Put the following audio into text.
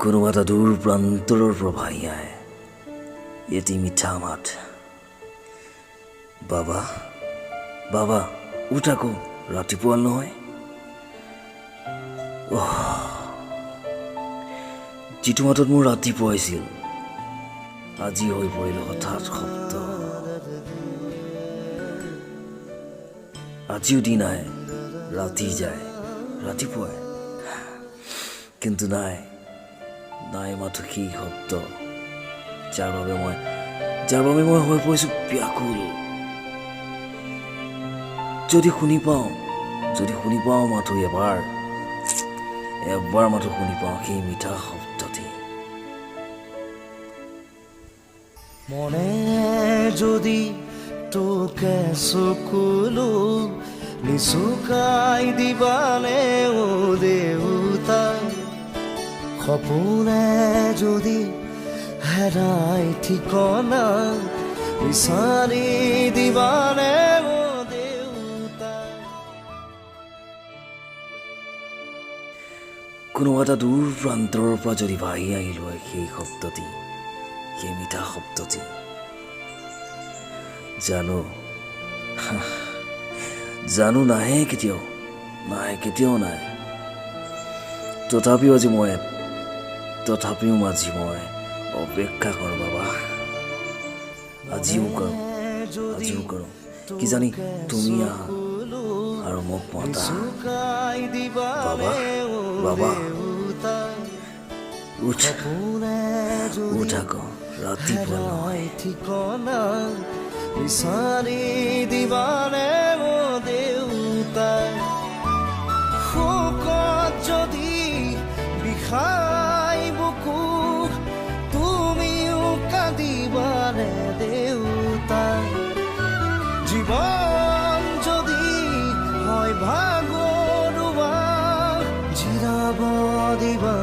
কোনোবা এটা দূৰ প্ৰান্তৰৰ পৰা ভাহি আহে এটি মিঠা মাত, বাবা বাবা উঠ আকৌ, ৰাতিপুৱা নহয়। যিটো মাতত মোৰ ৰাতিপুৱা আহিছিল আজি হৈ পৰিল হঠাৎ শব্দ। আজিও দিন আহে, ৰাতি যায়, ৰাতিপুৱাই, কিন্তু নাই মাথো সেই শব্দ যাৰ বাবে মই হৈ পৰিছো ব্যাকুল। যদি শুনি পাওঁ মাথো এবাৰ মাথো শুনি পাওঁ সেই মিঠা শব্দটি। মনে যদি তোকে চকুলো নিচুকাই দিবানে ও দেউতা, সপোনে যদি হেৰাই ঠিকনা বিচাৰি দিবানে ও দেউতা। কোনোবা এটা দূৰ প্ৰান্তৰৰ পৰা যদি ভাহি আহিলো হয় সেই শব্দটি, সেই মিঠা শব্দটি, জানো নাহে কেতিয়াও নাই। তথাপিও আজি মই অপেক্ষা কৰোঁ বাবা, আজিও কৰোঁ কি জানি তুমি আহা আৰু মোক মাতা। বাবা উঠ আকৌ, ৰাতিপুৱা নহয়। ঠিকনা বিচাৰি দিবানে ও দেউতা, শোকত যদি বিষাই বুকু তুমিও কান্দিবানে দেউতা, জীৱন যদি হয় ভাগৰুৱা জিৰাব দিবা